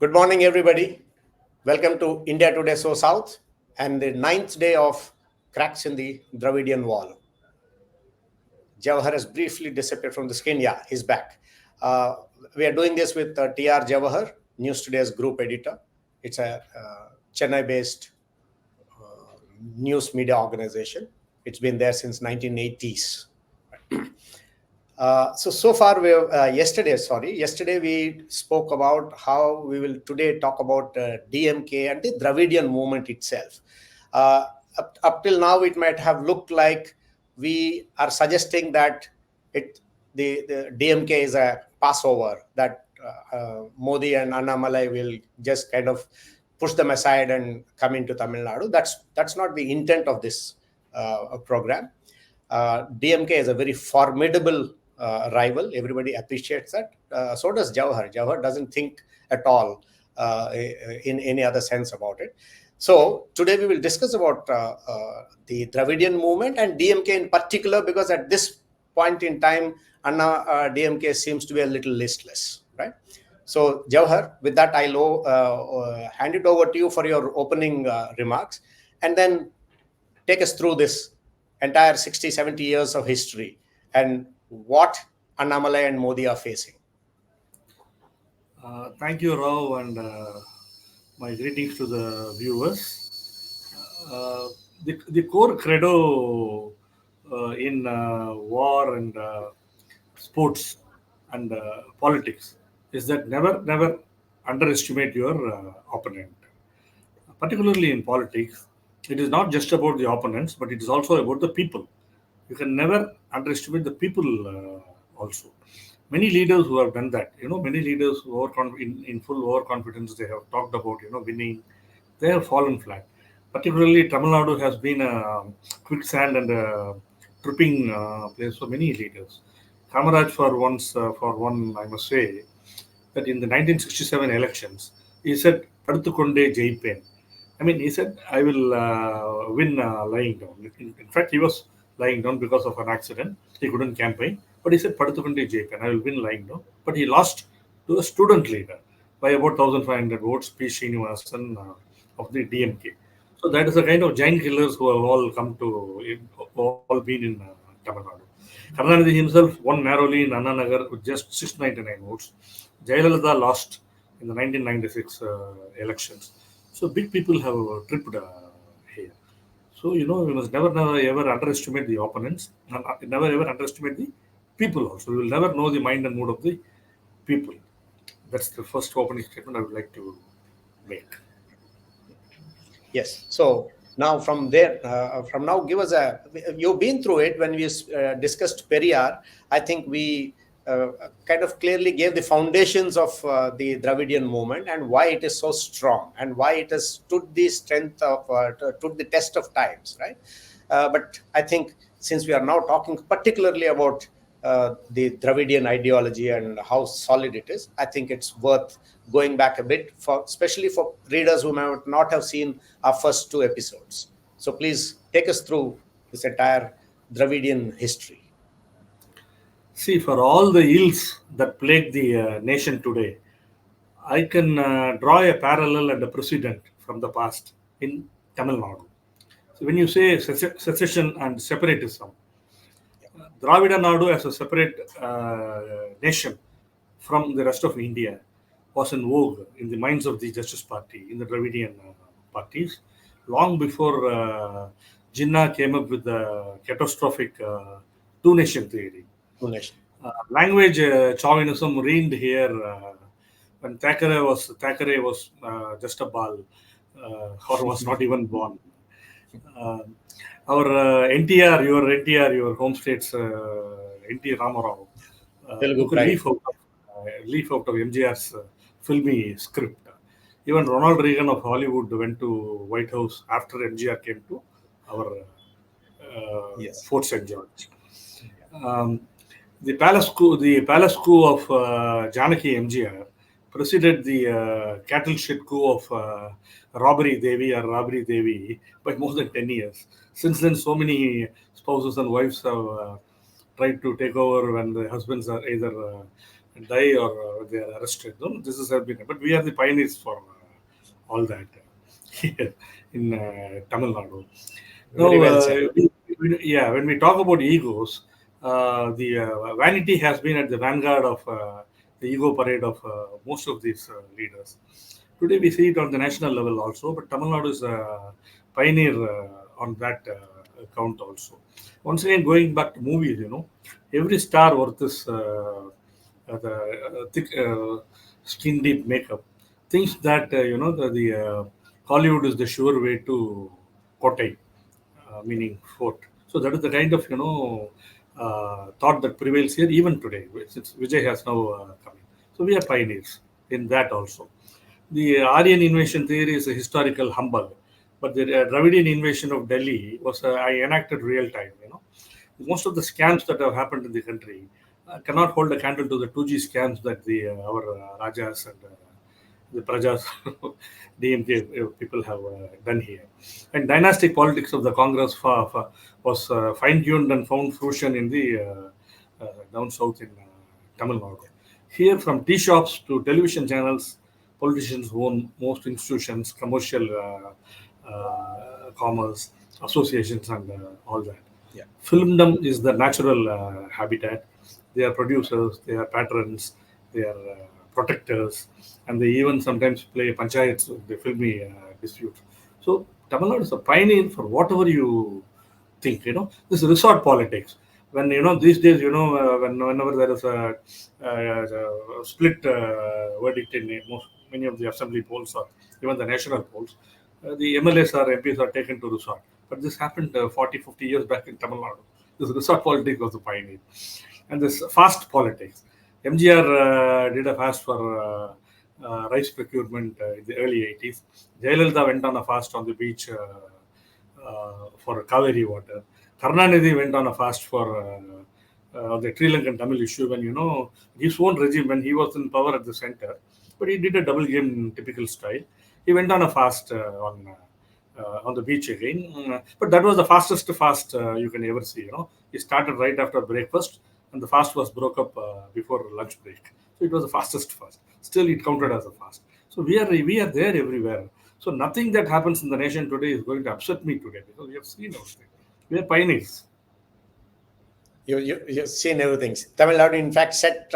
Good morning, everybody. Welcome to India Today SoSouth and the 9th day of cracks in the Dravidian wall. Jawahar has briefly disappeared from the screen. Yeah, he's back. We are doing this with TR Jawahar, News Today's group editor. It's a Chennai-based news media organization. It's been there since 1980s. So far, we have, yesterday we spoke about how we will today talk about DMK and the Dravidian movement itself. Up till now, it might have looked like we are suggesting that the DMK is a passover, that Modi and Annamalai will just kind of push them aside and come into Tamil Nadu. That's not the intent of this program. DMK is a very formidable rival. Everybody appreciates that. So does Jawahar. Jawahar doesn't think at all in any other sense about it. So today we will discuss about the Dravidian movement and DMK in particular, because at this point in time, DMK seems to be a little listless, right? So Jawahar, with that, I'll hand it over to you for your opening remarks, and then take us through this entire 60, 70 years of history and what Annamalai and Modi are facing. Thank you, Rao, and my greetings to the viewers. The core credo in war and sports and politics is that never underestimate your opponent. Particularly in politics, it is not just about the opponents, but it is also about the people. You can never underestimate the people also. Many leaders who have done that, many leaders who are in full overconfidence, they have talked about, winning, they have fallen flat. Particularly Tamil Nadu has been a quicksand and a tripping place for many leaders. Kamaraj, for one, I must say, that in the 1967 elections, he said, Paduthukonde Jaipen. I mean, he said, I will win lying down. In fact, he was lying down because of an accident. He couldn't campaign. But he said, Paduthukonde Jaipen, I will win lying down. But he lost to a student leader by about 1,500 votes, P. Srinivasan of the DMK. So that is the kind of giant killers who have all been in Tamil Nadu. Karnanidhi himself won narrowly in Anna Nagar with just 699 votes. Jayalalitha lost in the 1996 elections. So big people have tripped here. So, we must never ever underestimate the opponents, and never ever underestimate the people also. We will never know the mind and mood of the people. That's the first opening statement I would like to make. Yes. So now from now, give us you've been through it when we discussed Periyar. I think we kind of clearly gave the foundations of the Dravidian movement and why it is so strong and why it has stood the test of times, right? But I think since we are now talking particularly about the Dravidian ideology and how solid it is, I think it's worth going back a bit, especially for readers who might not have seen our first two episodes. So please take us through this entire Dravidian history. See, for all the ills that plague the nation today, I can draw a parallel and a precedent from the past in Tamil Nadu. So when you say secession and separatism, Dravida Nadu as a separate nation from the rest of India was in vogue in the minds of the Justice Party, in the Dravidian parties, long before Jinnah came up with the catastrophic two-nation theory. Language chauvinism reigned here when Thackeray was just a ball or was not even born. Our NTR, your home state's NT Ramarao, took a leaf out of MGR's filmy script. Even Ronald Reagan of Hollywood went to White House after MGR came to our Fort St. George. The palace coup of Janaki MGR preceded the cattle shed coup of Robbery Devi by more than 10 years. Since then, so many spouses and wives have tried to take over when the husbands are either die or they are arrested. No, this has been, but we are the pioneers for all that here in Tamil Nadu. Very Now, well said. yeah, when we talk about egos, the vanity has been at the vanguard of the ego parade of most of these leaders. Today, we see it on the national level also, but Tamil Nadu is a pioneer on that account also. Once again, going back to movies, every star worth this the thick skin deep makeup thinks that the Hollywood is the sure way to Kotai, meaning fort. So that is the kind of thought that prevails here even today, since Vijay has now coming. So we are pioneers in that also. The Aryan invasion theory is a historical humbug, but the Dravidian invasion of Delhi was I enacted real time. Most of the scams that have happened in the country cannot hold a candle to the 2G scams that the our Rajas and the Prajas, DMK people have done here. And dynastic politics of the Congress was fine tuned and found fruition in the down south in Tamil Nadu. Here, from tea shops to television channels, politicians own most institutions, commercial commerce, associations, and all that. Yeah. Filmdom is the natural habitat. They are producers, they are patrons, they are protectors, and they even sometimes play panchayats with the filmy dispute. So Tamil Nadu is a pioneer for whatever you think. This resort politics. When these days, whenever there is a split verdict in many of the assembly polls or even the national polls, the MLAs or MPs are taken to resort. But this happened 40, 50 years back in Tamil Nadu. This resort politics was the pioneer. And this fast politics. MGR did a fast for rice procurement in the early 80s. Jayalalitha went on a fast on the beach for Kaveri water. Karnanidhi went on a fast for the Sri Lankan Tamil issue when, his own regime, when he was in power at the center, but he did a double game in typical style. He went on a fast on the beach again. But that was the fastest fast you can ever see. He started right after breakfast, and the fast was broke up before lunch break. So it was the fastest fast. Still, it counted as a fast. So we are there everywhere. So nothing that happens in the nation today is going to upset me today because we have seen everything. We are pioneers. You've seen everything. Tamil Nadu, in fact, set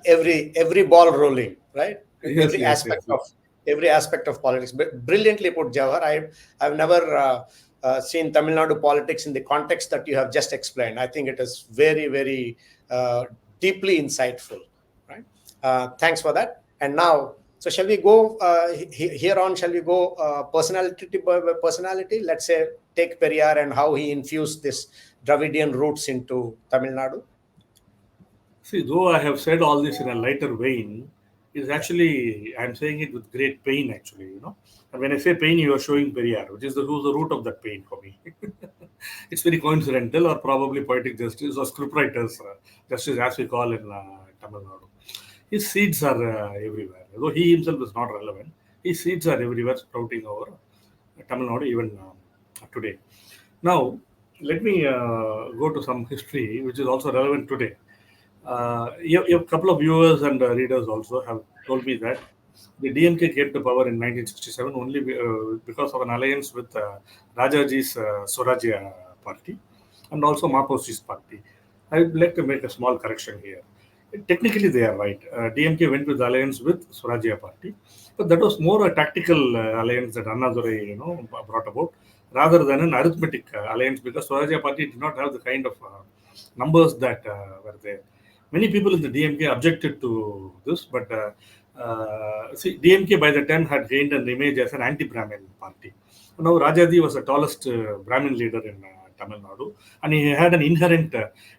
every ball rolling, right? Yes, yes, yes. Every aspect of politics. But brilliantly put, Jawahar. I've never seen Tamil Nadu politics in the context that you have just explained. I think it is very, very deeply insightful, right? Thanks for that. And now, so shall we go here on? Shall we go personality by personality? Let's say take Periyar and how he infused this Dravidian roots into Tamil Nadu. See, though I have said all this in a lighter vein, is actually I'm saying it with great pain. Actually, and when I say pain, you are showing Periyar, which is who's the root of that pain for me. It's very coincidental, or probably poetic justice, or scriptwriters justice, as we call in Tamil Nadu. His seeds are everywhere. Though he himself is not relevant, his seeds are everywhere, sprouting over Tamil Nadu even today. Now, let me go to some history, which is also relevant today. A couple of viewers and readers also have told me that the DMK came to power in 1967 only because of an alliance with Rajaji's Swarajya party and also Maposi's party. I would like to make a small correction here. Technically, they are right. DMK went with alliance with Swarajya party, but that was more a tactical alliance that Annadurai, brought about, rather than an arithmetic alliance, because Swarajya party did not have the kind of numbers that were there. Many people in the DMK objected to this, but see, DMK by the time had gained an image as an anti-Brahmin party. Now, Rajaji was the tallest Brahmin leader in Tamil Nadu, and he had an inherent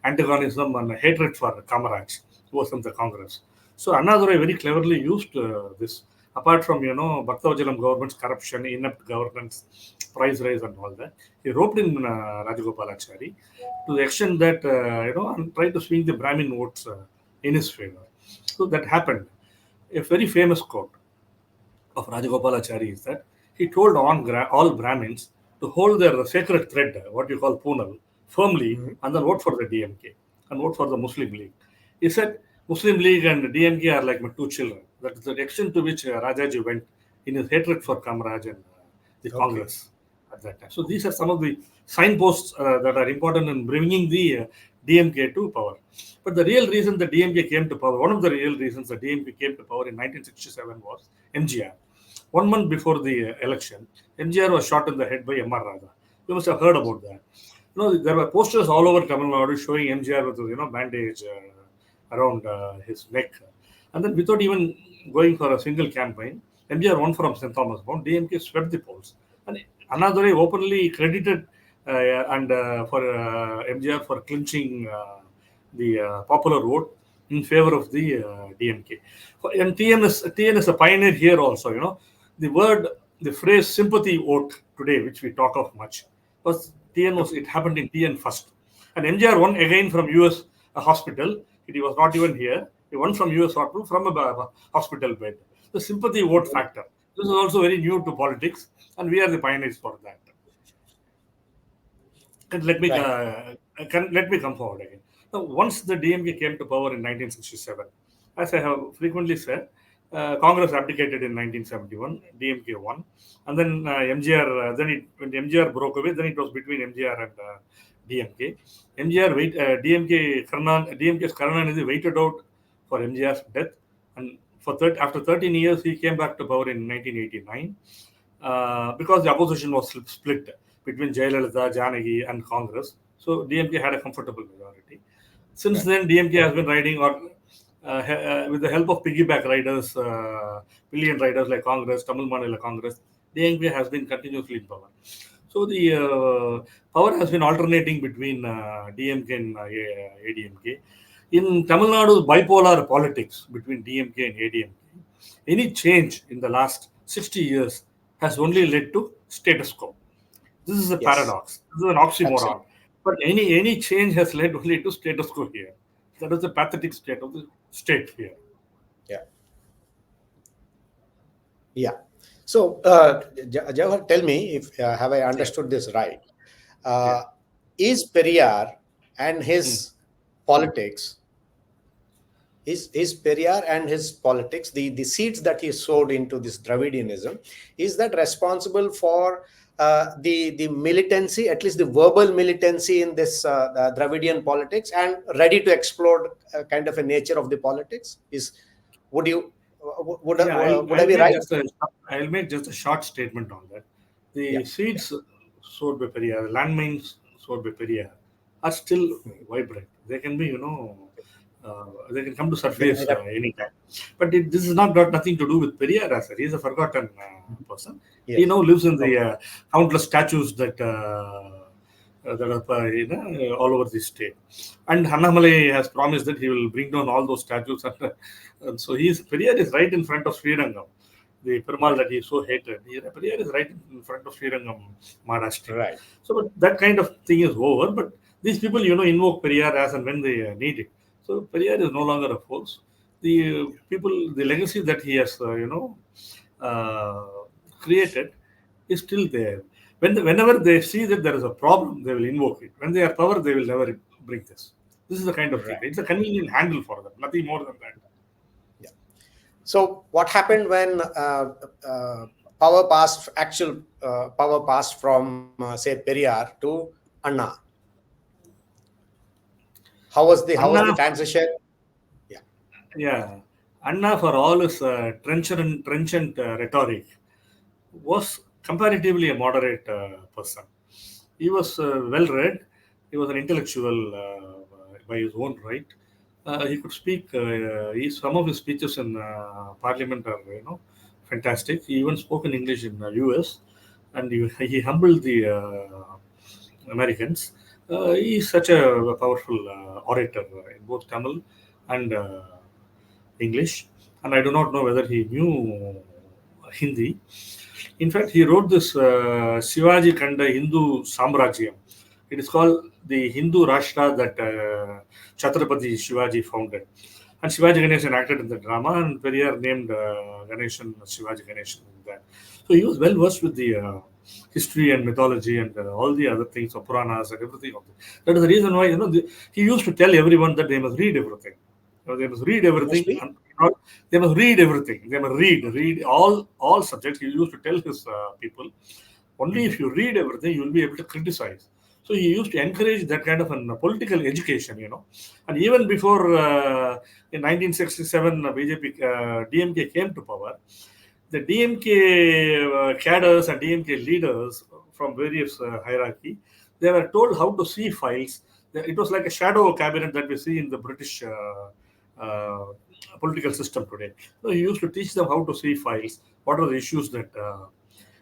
antagonism and hatred for comrades who was from the Congress. So, Annadurai very cleverly used this. Apart from, Bhaktavajalam government's corruption, inept governance, price rise and all that, he roped in Rajagopalachari to the extent that, and tried to swing the Brahmin votes in his favor. So that happened. A very famous quote of Rajagopalachari is that he told all Brahmins to hold their sacred thread, what you call Poonal, firmly, and then vote for the DMK and vote for the Muslim League. He said, Muslim League and DMK are like my two children. That is the extent to which Rajaji went in his hatred for Kamaraj and the Okay. Congress at that time. So these are some of the signposts that are important in bringing the DMK to power. But the real reason the DMK came to power, one of the real reasons the DMK came to power in 1967 was MGR. 1 month before the election, MGR was shot in the head by M.R. Radha. You must have heard about that. There were posters all over Tamil Nadu showing MGR with bandage around his neck, and then without even going for a single campaign, MGR won from St. Thomas Mount. DMK swept the polls, and Annadurai openly credited and for MGR for clinching the popular vote in favor of the DMK. And TN is a pioneer here also. The phrase sympathy vote today, which we talk of much, it happened in TN first. And MGR won again from US hospital. He was not even here. He won from US hospital from a hospital bed. The sympathy vote factor. This is also very new to politics, and we are the pioneers for that. And let me come forward again. Now, once the DMK came to power in 1967, as I have frequently said, Congress abdicated in 1971. DMK won, and then MGR. When MGR broke away, then it was between MGR and DMK. DMK's Karunanidhi waited out for MGR's death, and after 13 years, he came back to power in 1989 because the opposition was split between Jayalalitha, Janagi, and Congress. So DMK had a comfortable majority. Since then, DMK has been riding with the help of piggyback riders, pillion riders like Congress, Tamil Nadu Congress. DMK has been continuously in power. So the power has been alternating between DMK and ADMK. In Tamil Nadu's bipolar politics between DMK and ADMK, any change in the last 60 years has only led to status quo. This is a paradox. This is an oxymoron. Absolutely. But any change has led only to status quo here. That is the pathetic state of the state here. Yeah. Yeah. So, Jawahar, tell me if have I understood this right? Is Periyar and his politics? Is Periyar and his politics, the seeds that he sowed into this Dravidianism, is that responsible for the militancy, at least the verbal militancy in this Dravidian politics, and ready to explode kind of a nature of the politics? Would I be right? I'll make just a short statement on that. The seeds sowed by Periyar, landmines sowed by Periyar, are still vibrant. They can be, they can come to surface anytime. But this has not got nothing to do with Periyar as he is a forgotten person. Yes. He now lives in the countless statues that are all over the state. And Annamalai has promised that he will bring down all those statues. And so Periyar is right in front of Srirangam. The Perumal that he so hated. Periyar is right in front of Srirangam Maharashtra. Right. So but that kind of thing is over. But these people, invoke Periyar as and when they need it. So Periyar is no longer a force. The legacy that he has, created is still there. Whenever they see that there is a problem, they will invoke it. When they are power, they will never bring this. This is the kind of thing. It's a convenient handle for them, nothing more than that. Yeah. So what happened when power passed from, say, Periyar to Anna? How was the transition? Yeah. Anna, for all his trenchant rhetoric, was comparatively a moderate person. He was well-read. He was an intellectual by his own right. He could speak. Some of his speeches in Parliament are, fantastic. He even spoke in English in the US, and he humbled the Americans. He is such a powerful orator in both Tamil and English, and I do not know whether he knew Hindi. In fact, he wrote this Shivaji Kanda Hindu Samrajyam. It is called the Hindu Rashtra that Chhatrapati Shivaji founded. And Shivaji Ganeshan acted in the drama, and Periyar named Ganeshan Shivaji Ganeshan in that. So he was well versed with the history and mythology and all the other things of Puranas and everything. That is the reason why he used to tell everyone that they must read everything. They must read everything. Must be. And, they must read everything. They must read all subjects. He used to tell his people, only if you read everything, you will be able to criticize. So he used to encourage that kind of a political education, And even before in 1967, BJP, DMK came to power, the DMK cadres and DMK leaders from various hierarchy, they were told how to see files. It was like a shadow cabinet that we see in the British uh, political system today. So he used to teach them how to see files, what are the issues that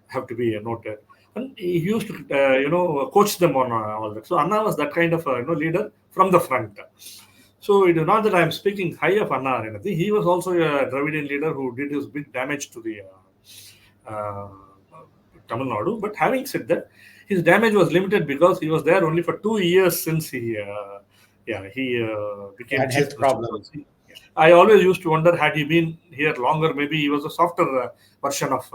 have to be noted. And he used to, coach them on all that. So Anna was that kind of leader from the front. So it is not that I am speaking high of Anna or anything. He was also a Dravidian leader who did his big damage to the uh, Tamil Nadu. But having said that, his damage was limited because he was there only for 2 years since he became Had chief health minister. problems. I always used to wonder, had he been here longer, maybe he was a softer version of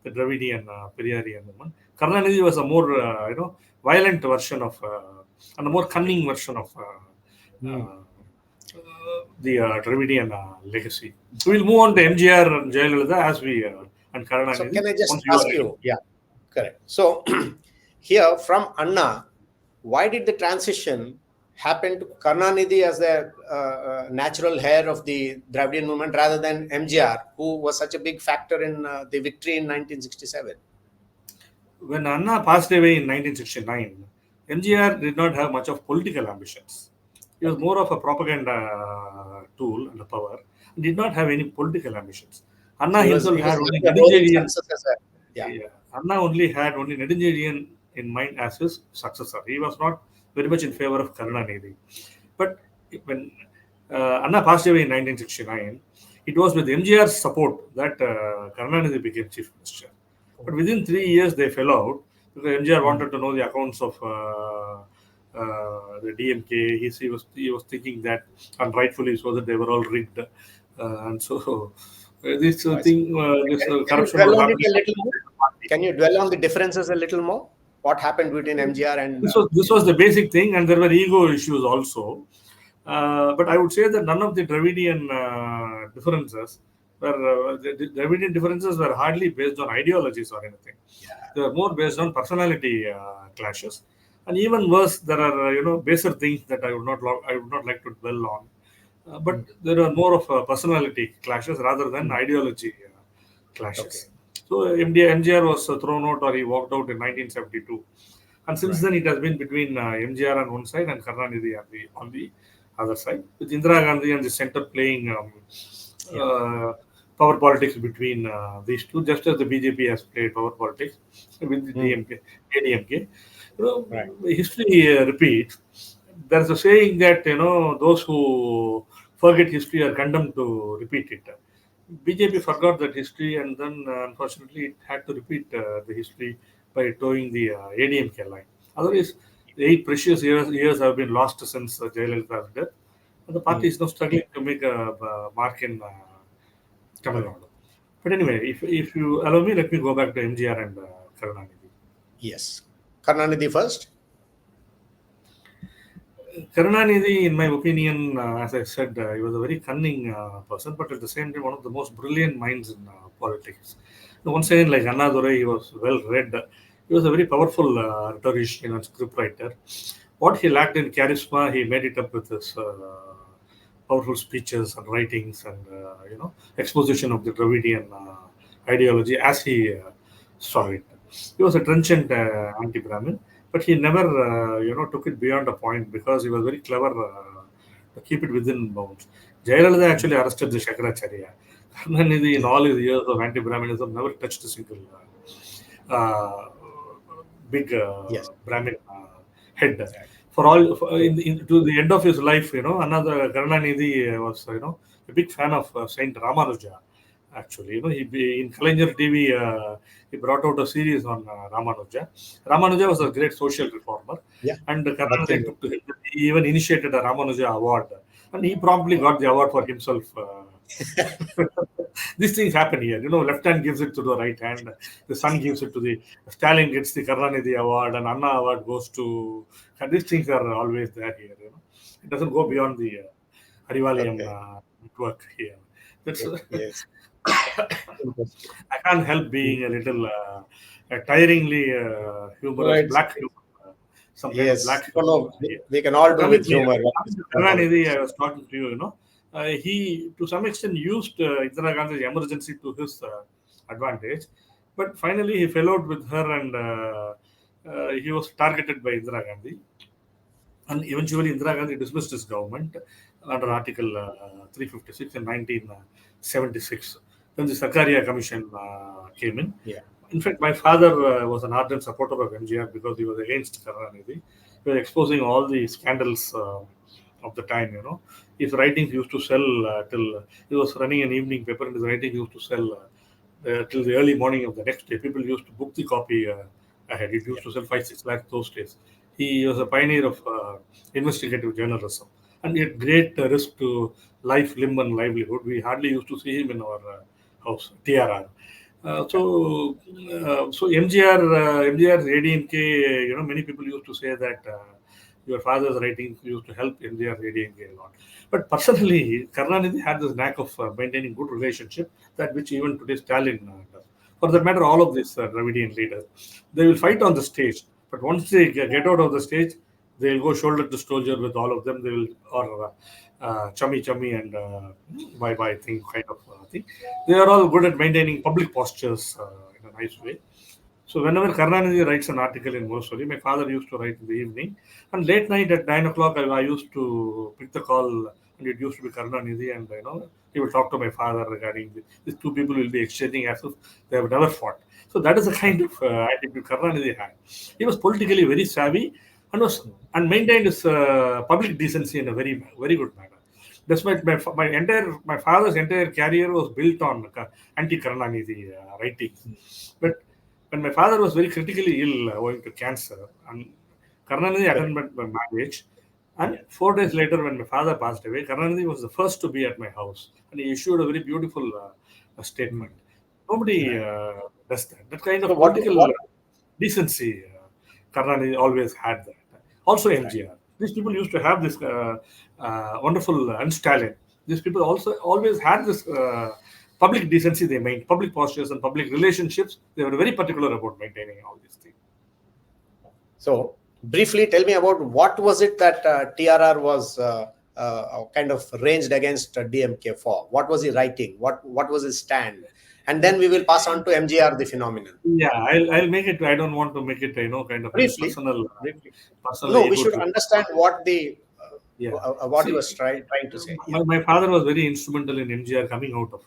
the Dravidian Periyarian woman. Karunanidhi was a more violent version of and a more cunning version of the Dravidian legacy. So we'll move on to MGR and Jayalalitha as we and Karunanidhi. So can I just once ask you? Yeah, correct. So here from Anna, why did the transition happen to Karunanidhi as the natural heir of the Dravidian movement rather than MGR, who was such a big factor in the victory in 1967? When Anna passed away in 1969, MGR did not have much of political ambitions. He was more of a propaganda tool and a power. He did not have any political ambitions. Anna himself had only Nedunchezhiyan. Anna only had only Nedunchezhiyan in mind as his successor. He was not very much in favor of Karunanidhi. But when Anna passed away in 1969, it was with MGR's support that Karunanidhi became chief minister. But within 3 years, they fell out because MGR wanted to know the accounts of the DMK. He was thinking that, and rightfully so, that they were all rigged, and so this thing, this corruption was happening. Can you dwell on the differences a little more? What happened between MGR and this was the basic thing, and there were ego issues also. But I would say that none of the Dravidian differences the Dravidian differences were hardly based on ideologies or anything. They were more based on personality clashes, and even worse, there are baser things that I would not like to dwell on. But there are more of personality clashes rather than ideology clashes. Okay. So MGR was thrown out, or he walked out in 1972, and since then it has been between MGR on one side and Karunanidhi on the other side, with Indira Gandhi and the center playing power politics between these two, just as the BJP has played power politics with the DMK, ADMK. History repeats. There's a saying that those who forget history are condemned to repeat it. BJP forgot that history, and then unfortunately it had to repeat the history by towing the ADMK line. Otherwise, 8 precious years have been lost since Jayalalitha's death, and the party is now struggling to make a mark in Tamil Nadu. But anyway, if you allow me, let me go back to MGR and Karunanidhi. Yes. Karunanidhi first. Karunanidhi, in my opinion, as I said, he was a very cunning person, but at the same time, one of the most brilliant minds in politics. Once again, like Annadurai, he was well read. He was a very powerful rhetorician and scriptwriter. What he lacked in charisma, he made it up with his powerful speeches and writings and exposition of the Dravidian ideology as he saw it. He was a trenchant anti-Brahmin, but he never took it beyond a point because he was very clever to keep it within bounds. Jayalalitha actually arrested the Shankaracharya. Karunanidhi, in all his years of anti-Brahminism, never touched a single big Brahmin head. For all, to the end of his life, another Karunanidhi was, a big fan of Saint Ramanuja. Actually, he in Kalaignar TV, he brought out a series on Ramanuja. Ramanuja was a great social reformer, and Karunanidhi took to him. He even initiated a Ramanuja award, and he promptly got the award for himself. These things happen here. Left hand gives it to the right hand. The son gives it to the Stalin gets the Karunanidhi award, and Anna award goes to. And these things are always there here. It doesn't go beyond the Harivalium Okay. network here. That's Yes. Interesting. I can't help being a little tiringly humorous, Right. black humor, some kind of Yes. black No, humor no, here. we can all So do coming with here, humor when we coming to speak on Karunanidhi, politics. I was talking to you, he to some extent used Indira Gandhi's emergency to his advantage, but finally he fell out with her and he was targeted by Indira Gandhi. And eventually, Indira Gandhi dismissed his government under Mm. Article 356 in 1976. Then the Sakaria Commission came in. Yeah. In fact, my father was an ardent supporter of MGR because he was against Karunanidhi. He was exposing all the scandals of the time. His writings used to sell till he was running an evening paper, and his writings used to sell till the early morning of the next day. People used to book the copy ahead. It Yeah. used to sell 5-6 lakhs those days. He was a pioneer of investigative journalism, and he had great risk to life, limb, and livelihood. We hardly used to see him in our house, TRR. So MGR's ADMK, many people used to say that your father's writings used to help MGR ADMK a lot. But personally, Karunanidhi had this knack of maintaining good relationship, that which even today Stalin does. For that matter, all of these Dravidian leaders, they will fight on the stage, but once they get out of the stage, they will go shoulder to shoulder with all of them. They will, or chummy chummy and bye bye thing, kind of thing. They are all good at maintaining public postures in a nice way. So whenever Karunanidhi writes an article in Mosoli, my father used to write in the evening, and late night at 9 o'clock, I used to pick the call, and it used to be Karunanidhi, and he will talk to my father regarding these two people will be exchanging as if they have never fought. So that is the kind of attitude Karunanidhi had. He was politically very savvy and was and maintained his public decency in a very very good manner. Despite my father's entire career was built on anti Karunanidhi writings, but when my father was very critically ill owing to cancer, and Karunanidhi Correct. attended my marriage, and Yeah. 4 days later, when my father passed away, Karunanidhi was the first to be at my house, and he issued a very beautiful Mm. statement. Nobody Right. does that. That kind So of what? political What? decency, Karunanidhi always had that. Also, Right. MGR. These people used to have this wonderful and Stalin. These people also always had this public decency. They maintained public postures and public relationships. They were very particular about maintaining all these things. So briefly, tell me about what was it that TRR was kind of ranged against DMK for? What was he writing? What was his stand? And then we will pass on to MGR, the phenomenon. Yeah, I'll make it. I don't want to make it, kind of very Briefly, personal, briefly. personal No, we ego should trip. understand what the Yeah. what he See, was trying to say. Yeah. my father was very instrumental in MGR coming out of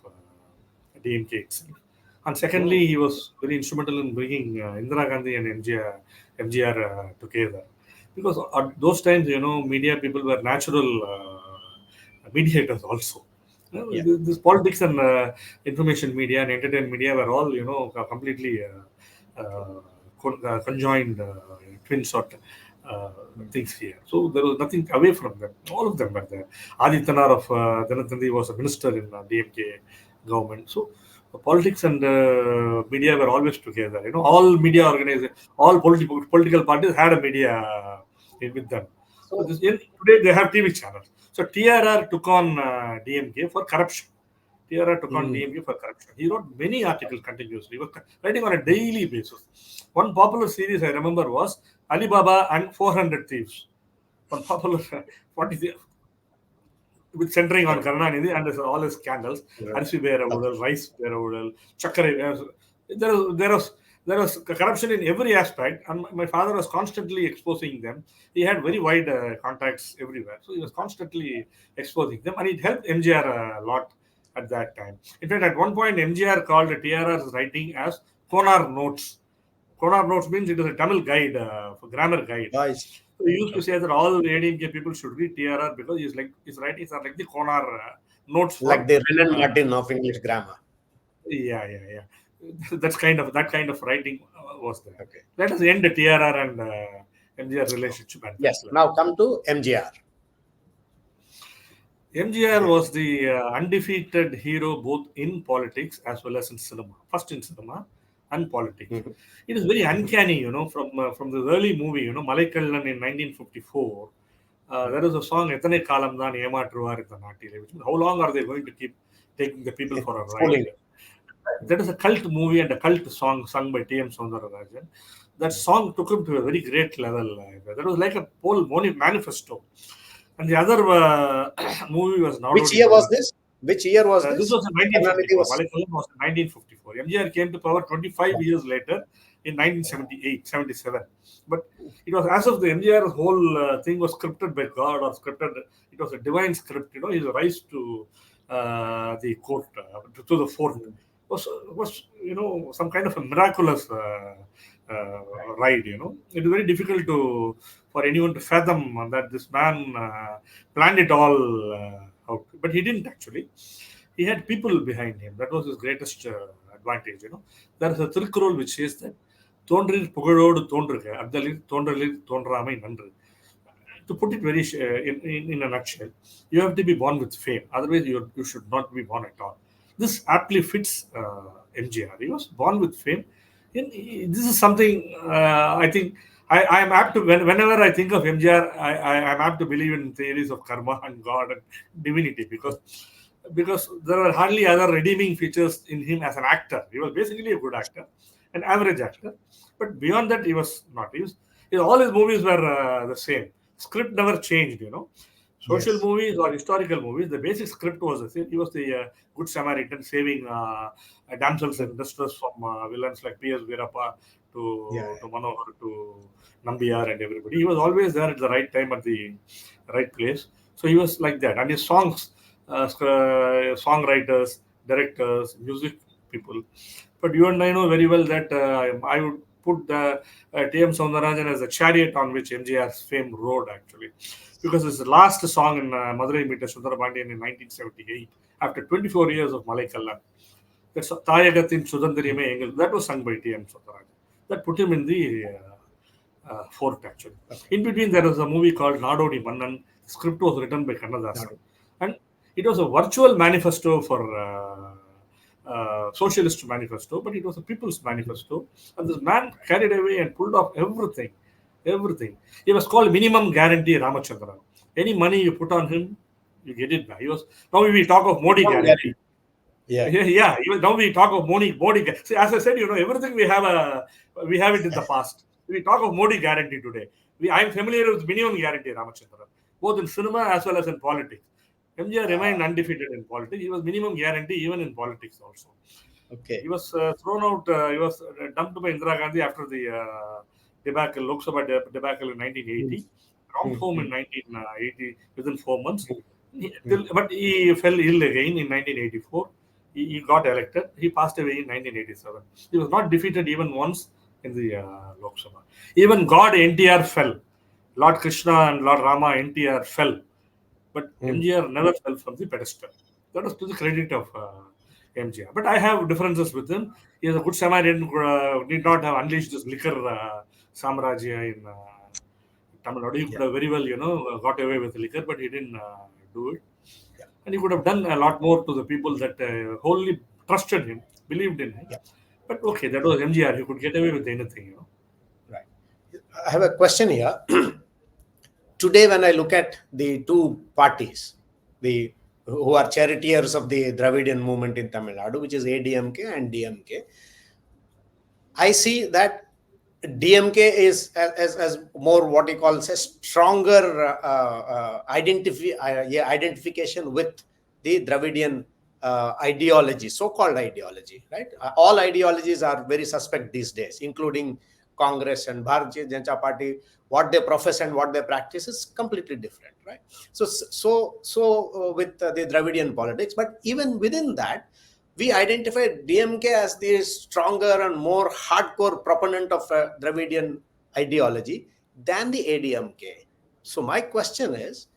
DMK itself. And Mm. secondly, he was very instrumental in bringing Indira Gandhi and MGR together. Because at those times, media people were natural mediators also. Yeah. This politics and information media and entertainment media were all, completely conjoined twin sort things here. So there was nothing away from them. All of them were there. Adityanar of Dhanatandi was a minister in DMK government. So politics and media were always together. All media organizations, all political parties had a media with them. So So today they have TV channels. So TRR took on DMK for corruption. TRR took on mm, DMK for corruption. He wrote many articles continuously. He was writing on a daily basis. One popular series I remember was Alibaba and 400 Thieves. One popular 40 with centering on correct. Karunanidhi and all his scandals, Right. Arsi Vera Okay. Udal, Rice Vera Udal, Chakra. There was corruption in every aspect, and my father was constantly exposing them. He had very wide contacts everywhere, so he was constantly exposing them, and it helped MGR a lot at that time. In fact, at one point, MGR called TRR's writing as Konar Notes. Konar Notes means it is a Tamil guide, for grammar guide. Nice. So he used to Okay. say that all ADMK people should read TRR because his writings are like the Konar notes Like for. the Renan Uh, Martin of English grammar. yeah. That kind of writing was there. Okay. Let us end the TRR and MGR relationship at that Yes. level. Now come to MGR. MGR Yes. was the undefeated hero both in politics as well as in cinema. First in cinema and politics. Mhm. It is very Mhm. uncanny, from the early movie, Malaikallan in 1954. There is a song, Ethane Kalam Dhan Ematruvar in the Natile, which means how long are they going to keep taking the people for a ride? Fooling. That is a cult movie and a cult song sung by T.M. Soundararajan. That song took him to a very great level. That was like a whole manifesto. And the other movie was Which Nadodi year was Mannan. this? Which year was This this? was in Karnataka 1954. was Malikalam was in 1954. MGR came to power 25 years later in 1978, 77. But it was as if the MGR whole thing was scripted by God or scripted. It was a divine script. His rise to the court, to the fort, was some kind of a miraculous ride. It is very difficult for anyone to fathom that this man planned it all out, but he didn't actually. He had people behind him. That was his greatest advantage. There is a Thirukkural which says that தோன்றில் புகழோடு தோன்றுக அஃதலில் தோன்றலில் தோன்றாமை நன்று. To put it very in a nutshell, you have to be born with fame. Otherwise, you should not be born at all. This aptly fits MGR. He was born with fame. This is something I think I am apt to, whenever I think of MGR, I am apt to believe in theories of karma and God and divinity because there were hardly other redeeming features in him as an actor. He was basically a good actor, an average actor, but beyond that, he was not. All his movies were the same. Script never changed. Social movies or historical movies, the basic script was the same. He was the good Samaritan saving damsels in distress from villains like P.S. Veerappa to Manohar to Nambiyar and everybody. He was always there at the right time at the right place. So he was like that. And his songs, songwriters, directors, music people. But you and I know very well that I would put the T.M. Soundarajan as a chariot on which MGR's fame rode, actually. Because his last song in Madurai Meeta Sundarabandyan in 1978, after 24 years of Malaikallam, that's Thayagathin Sudandhariyame Engal, that was sung by T.M. Soundarajan. That put him in the fort, actually. In between, there was a movie called Nadodi Mannan. The script was written by Kannadasan. And it was a virtual manifesto for socialist manifesto, but it was a people's manifesto. And this man carried away and pulled off everything. He was called minimum guarantee Ramachandran. Any money you put on him, you get it back. Now we talk of Modi guarantee. Yeah. Now we talk of Modi. See, as I said, everything we have it in the past. We talk of Modi guarantee today. I am familiar with minimum guarantee Ramachandran, both in cinema as well as in politics. MGR remained undefeated in politics. He was minimum guarantee even in politics also. Okay. He was thrown out. He was dumped by Indira Gandhi after the debacle, Lok Sabha debacle in 1980. Brought home in 1980 within 4 months. But he fell ill again in 1984. He got elected. He passed away in 1987. He was not defeated even once in the Lok Sabha. Even God NTR fell. Lord Krishna and Lord Rama NTR fell. But MGR never fell from the pedestal. That was to the credit of MGR. But I have differences with him. He is a good Samaritan, did not have unleashed this liquor samrajya in Tamil Nadu. He could have very well, got away with liquor, but he didn't do it. And he could have done a lot more to the people that wholly trusted him, believed in him. But okay, that was MGR. He could get away with anything, Right. I have a question here. Today, when I look at the two parties, who are charioteers of the Dravidian movement in Tamil Nadu, which is ADMK and DMK, I see that DMK is as more what he calls a stronger identification with the Dravidian ideology, so-called ideology, right? All ideologies are very suspect these days, including Congress and Bharatiya Janata Party. What they profess and what they practice is completely different, right? So with the Dravidian politics, but even within that, we identify DMK as the stronger and more hardcore proponent of Dravidian ideology than the ADMK. So my question is,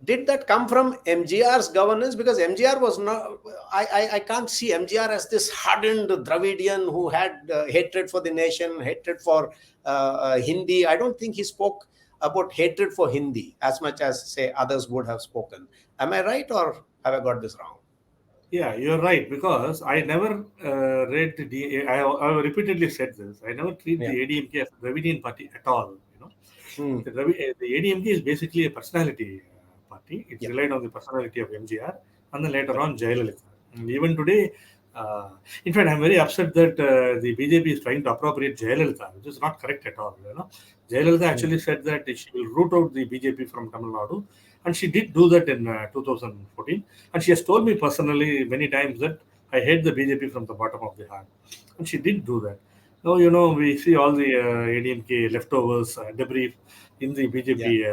did that come from MGR's governance? Because MGR was not, I can't see MGR as this hardened Dravidian who had hatred for the nation, hatred for Hindi. I don't think he spoke about hatred for Hindi as much as, say, others would have spoken. Am I right, or have I got this wrong? Yeah, you're right, because I never read I have repeatedly said this. I never treat the ADMK as a Dravidian party at all. The ADMK is basically a personality party. It relied on the personality of MGR and then later on Jayalalitha. And even today, in fact, I'm very upset that the BJP is trying to appropriate Jayalalitha, which is not correct at all. Jayalalitha actually said that she will root out the BJP from Tamil Nadu, and she did do that in 2014. And she has told me personally many times that I hate the BJP from the bottom of the heart, and she did do that. Now, we see all the ADMK leftovers, debris in the BJP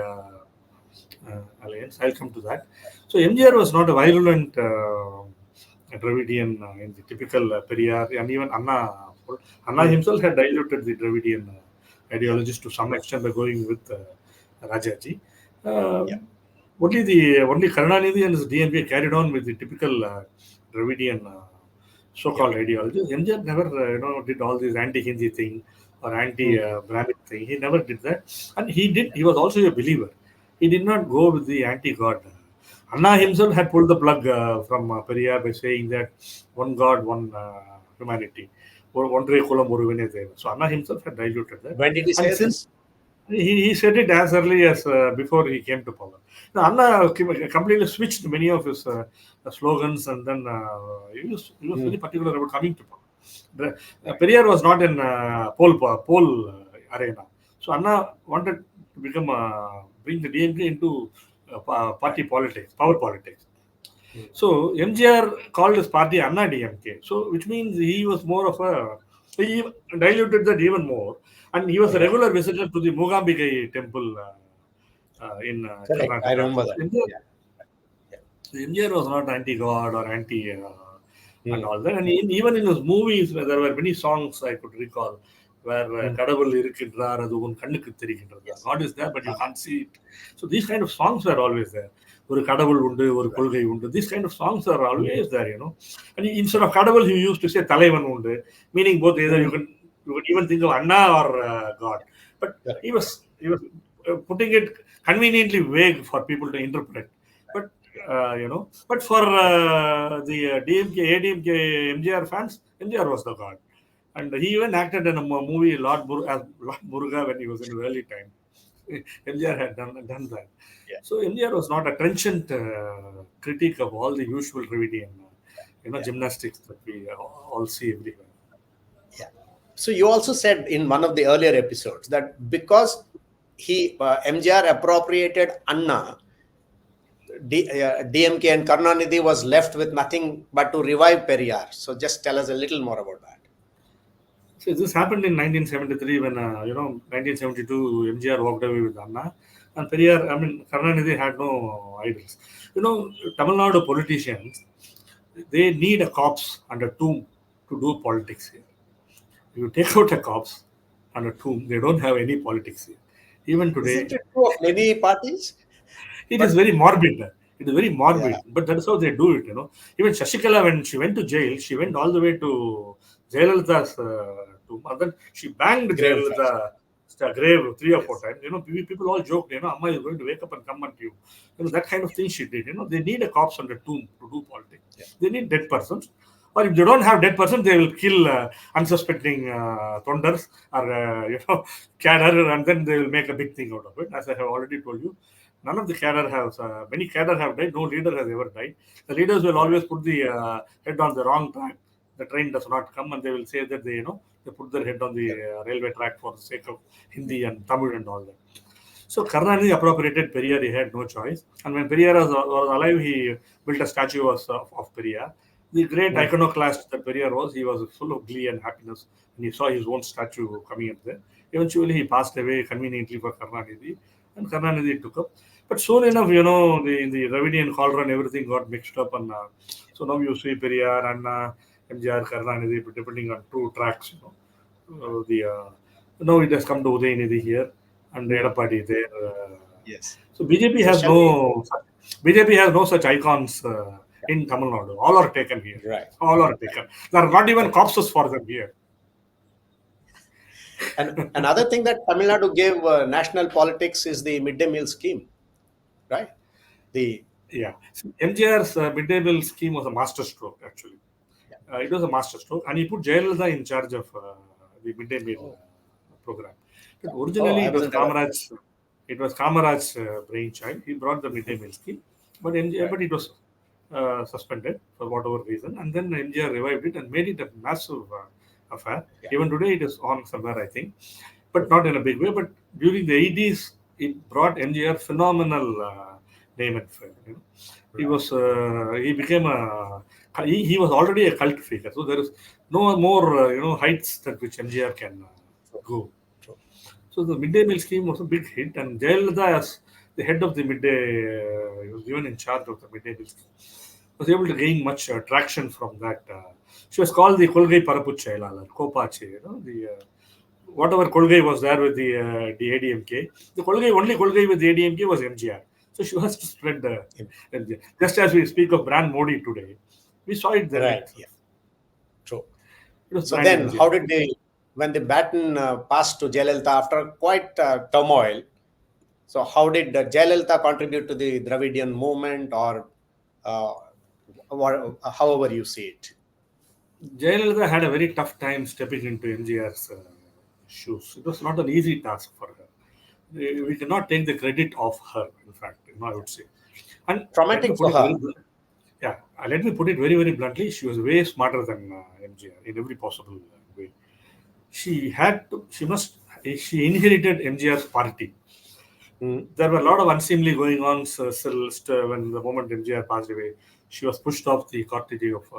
alliance. I'll come to that. So MGR was not a virulent Dravidian in the typical Periyar, and even Anna himself had diluted the Dravidian ideologies to some extent by going with Rajaji. Only Karunanidhi and his DMK carried on with the typical Dravidian so-called ideologies. MGR never, did all this anti-Hindi thing or anti-Brahmin thing. He never did that, and he was also a believer. He did not go with the anti-God. Anna himself had pulled the plug from Periyar by saying that one God, one humanity. Ondre kulam oruvane deva. So Anna himself had diluted that. When did he say this? He said it as early as before he came to power. Now, Anna completely switched many of his slogans, and then he was very particular about coming to power. Periyar was not in poll arena. So Anna wanted to bring the DMK into party politics, power politics. So MGR called his party Anna DMK. So which means he was more of he diluted that even more, and he was a regular visitor to the Mogambikai temple in Karnataka. I remember that. MGR was not anti-God or anti and all that. And even in his movies, there were many songs I could recall where கடவுள் இருக்கின்றார் அது உன் கண்ணுக்கு தெரிகின்றது. God is there but you can't see it. So these kind of songs were always there. ஒரு கடவுள் உண்டு ஒரு கொள்கை உண்டு. These kind of songs are always there, And instead of கடவுள் he used to say தலைவன் உண்டு, meaning both either you can even think of Anna or God. But he was putting it conveniently vague for people to interpret. But but for the DMK, ADMK, MGR fans, MGR was the God. And he even acted in a movie Lord Muruga when he was in the early time. MGR had done that. So MGR was not a trenchant critique of all the usual Dravidian, gymnastics that we all see everywhere. So you also said in one of the earlier episodes that because MGR appropriated Anna, DMK and Karunanidhi was left with nothing but to revive Periyar. So just tell us a little more about that. So this happened in 1973 when 1972 MGR walked away with Anna, and Periyar, Karunanidhi had no idols. Tamil Nadu politicians, they need a corpse and a tomb to do politics here. You take out a corpse and a tomb, they don't have any politics here. Even today, isn't it true of many parties? It is very morbid. It is very morbid, but that's how they do it. Even Shashikala, when she went to jail, she went all the way to Jayalalitha's tomb, and then she banged Jayalalitha's grave 3 or 4 times. People all joked, Amma is going to wake up and come at you. That kind of thing she did. They need a corpse and a tomb to do politics. They need dead persons. Or if they don't have dead persons, they will kill unsuspecting thonders or cadre, and then they will make a big thing out of it. As I have already told you, none of the cadre many cadre have died. No leader has ever died. The leaders will always put the head on the wrong track. The train does not come, and they will say that they put their head on the railway track for the sake of Hindi and Tamil and all that. So Karunanidhi appropriated Periyar. He had no choice. And when Periyar was alive, he built a statue of Periyar. The great iconoclast that Periyar was, he was full of glee and happiness when he saw his own statue coming up there. Eventually, he passed away conveniently for Karunanidhi, and Karunanidhi took up. But soon enough, the Dravidian cauldron, everything got mixed up, and so now you see Periyar and MGR, Karunanidhi, depending on 2 tracks. Now it has come to Udayanidhi here and Edapadi there. Yes. So BJP has no such icons in Tamil Nadu. All are taken here. Right. All are taken. There are not even corpses for them here. And another thing that Tamil Nadu gave national politics is the midday meal scheme, right? MGR's midday meal scheme was a master stroke, actually. It was a master stroke, and he put Jayalalitha in charge of the midday meal program. But originally, it was It was Kamaraj's brainchild. He brought the midday meal scheme, but but it was suspended for whatever reason, and then MGR revived it and made it a massive affair. Yeah. Even today, it is on somewhere, I think, but not in a big way. But during the 80s, it brought MGR phenomenal name and fame. He was he became a he was already a cult figure. So there is no more heights that which MGR can go. True. So the midday meal scheme was a big hit, and Jayalalitha, as the head of the midday, he was given in charge of the midday meal scheme, was able to gain much traction from that. She was called the Kolgai Parapuchailalar, Kopache, the whatever Kolgai was there with the ADMK. The only Kolgai with the ADMK was MGR. So she was to spread the MGR. Just as we speak of brand Modi today, we saw it there. Right. Yeah. True. It was So brand then, MGR. how did they, when the baton passed to Jayalalitha after quite turmoil? So how did Jayalalitha contribute to the Dravidian movement, or however you see it? Jayalalitha had a very tough time stepping into MGR's shoes. It was not an easy task for her. We cannot take the credit of her, in fact, I would say. And Traumatic for her. Let me put it very, very bluntly. She was way smarter than MGR in every possible way. She inherited MGR's party. There were a lot of unseemly going on when the moment MGR passed away. She was pushed off the cortege of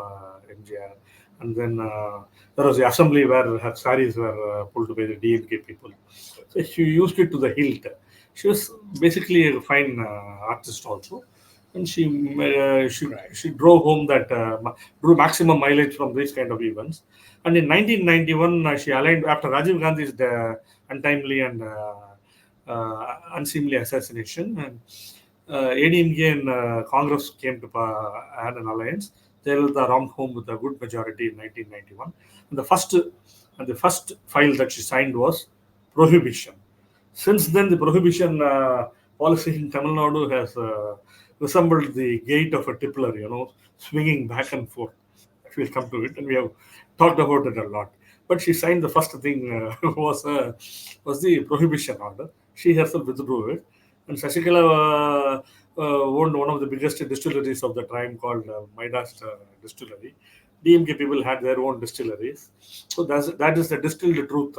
MGR. And then there was the assembly where her saris were pulled by the DMK people. So she used it to the hilt. She was basically a fine artist also. And she drove home drew maximum mileage from these kind of events. And in 1991, she aligned after Rajiv Gandhi's untimely and unseemly assassination. And ADMK and Congress came to had an alliance. Jayalalitha romped home with a good majority in 1991. And the first file that she signed was prohibition. Since then, the prohibition policy in Tamil Nadu has resembled the gait of a tippler, swinging back and forth. We'll come to it, and we have talked about it a lot. But she signed the first thing was the prohibition order. She herself withdrew it, and Shashikala owned one of the biggest distilleries of the time called Midas Distillery. DMK people had their own distilleries. So that is the distilled truth.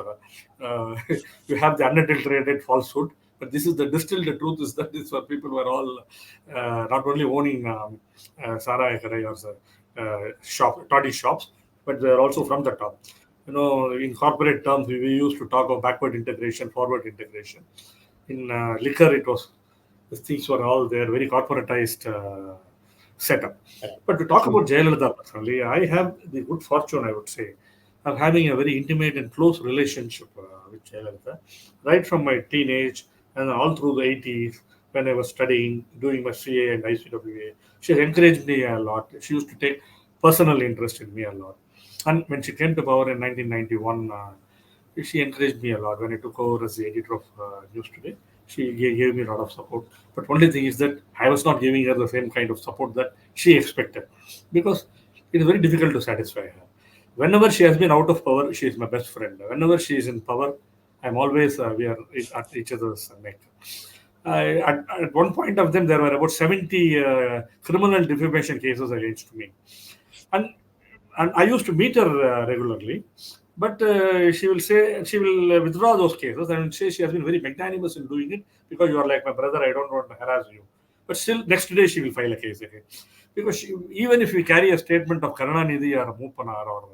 You have the unadulterated falsehood, but this is the distilled truth is that this people were all not only owning Sara Ekarai or toddy shops, but they are also from the top. In corporate terms, we used to talk of backward integration, forward integration. In liquor, the things were all there, very corporatized setup. But to talk about Jayalalitha personally, I have the good fortune, I would say, of having a very intimate and close relationship with Jayalalitha, right from my teenage and all through the 80s when I was studying, doing my CA and ICWA. She has encouraged me a lot. She used to take personal interest in me a lot. And when she came to power in 1991, she encouraged me a lot. When I took over as the editor of News Today, she gave me a lot of support. But only thing is that I was not giving her the same kind of support that she expected, because it is very difficult to satisfy her. Whenever she has been out of power, she is my best friend. Whenever she is in power, I'm always we are at each other's neck. At one point of them, there were about 70 criminal defamation cases against me, and I used to meet her regularly. But she will withdraw those cases and say she has been very magnanimous in doing it because you are like my brother. I don't want to harass you. But still, next day she will file a case again, because even if we carry a statement of Karunanidhi or Moopanar or